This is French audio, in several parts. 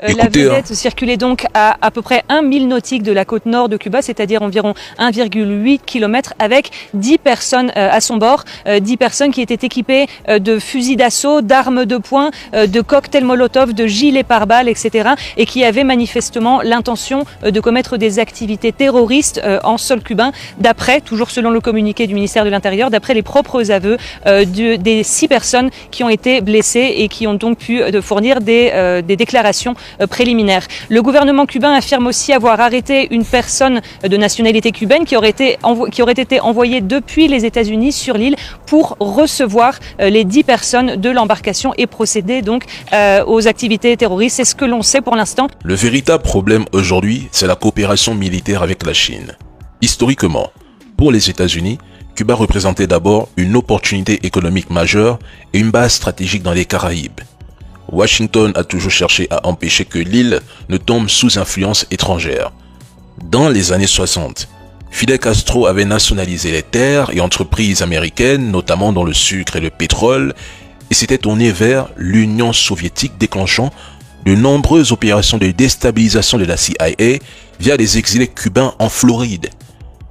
La vedette circulait donc à peu près 1 mille nautiques de la côte nord de Cuba, c'est-à-dire environ 1,8 km, avec 10 personnes à son bord, 10 personnes qui étaient équipées de fusils d'assaut, d'armes de poing, de cocktails Molotov, de gilets pare-balles, etc. et qui avaient manifestement l'intention de commettre des activités terroristes en sol cubain, d'après, toujours selon le communiqué du ministère de l'Intérieur, d'après les propres aveux des 6 personnes qui ont été blessées et qui ont donc pu fournir des déclarations préliminaires. Le gouvernement cubain affirme aussi avoir arrêté une personne de nationalité cubaine qui aurait été envoyée depuis les États-Unis sur l'île pour recevoir les 10 personnes de l'embarcation et procéder donc aux activités terroristes. C'est ce que l'on sait pour l'instant. Le véritable problème aujourd'hui, c'est la coopération militaire avec la Chine. Historiquement, pour les États-Unis, Cuba représentait d'abord une opportunité économique majeure et une base stratégique dans les Caraïbes. Washington a toujours cherché à empêcher que l'île ne tombe sous influence étrangère. Dans les années 60, Fidel Castro avait nationalisé les terres et entreprises américaines, notamment dans le sucre et le pétrole, et s'était tourné vers l'Union soviétique, déclenchant de nombreuses opérations de déstabilisation de la CIA via des exilés cubains en Floride.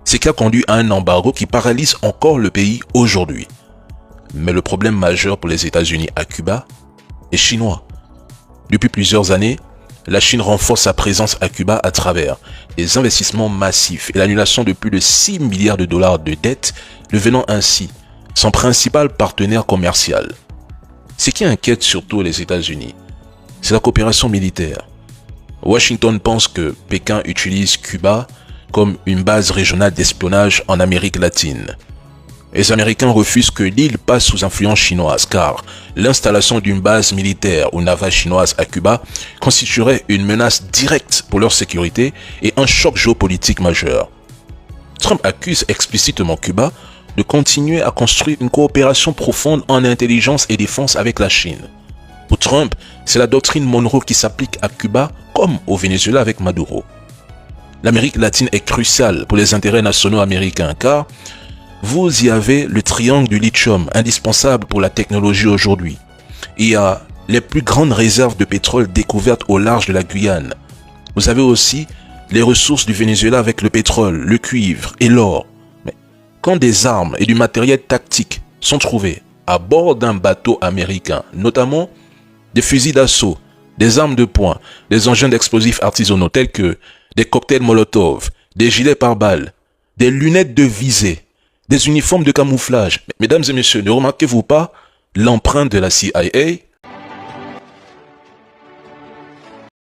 Ce qui a conduit à un embargo qui paralyse encore le pays aujourd'hui. Mais le problème majeur pour les États-Unis à Cuba est chinois. Depuis plusieurs années, la Chine renforce sa présence à Cuba à travers des investissements massifs et l'annulation de plus de 6 milliards de dollars de dettes, devenant ainsi son principal partenaire commercial. Ce qui inquiète surtout les États-Unis, c'est la coopération militaire. Washington pense que Pékin utilise Cuba comme une base régionale d'espionnage en Amérique latine. Les Américains refusent que l'île passe sous influence chinoise car l'installation d'une base militaire ou navale chinoise à Cuba constituerait une menace directe pour leur sécurité et un choc géopolitique majeur. Trump accuse explicitement Cuba de continuer à construire une coopération profonde en intelligence et défense avec la Chine. Pour Trump, c'est la doctrine Monroe qui s'applique à Cuba comme au Venezuela avec Maduro. L'Amérique latine est cruciale pour les intérêts nationaux américains car vous y avez le triangle du lithium, indispensable pour la technologie aujourd'hui. Il y a les plus grandes réserves de pétrole découvertes au large de la Guyane. Vous avez aussi les ressources du Venezuela avec le pétrole, le cuivre et l'or. Mais quand des armes et du matériel tactique sont trouvés à bord d'un bateau américain, notamment des fusils d'assaut, des armes de poing, des engins d'explosifs artisanaux tels que des cocktails Molotov, des gilets pare-balles, des lunettes de visée, des uniformes de camouflage. Mesdames et messieurs, ne remarquez-vous pas l'empreinte de la CIA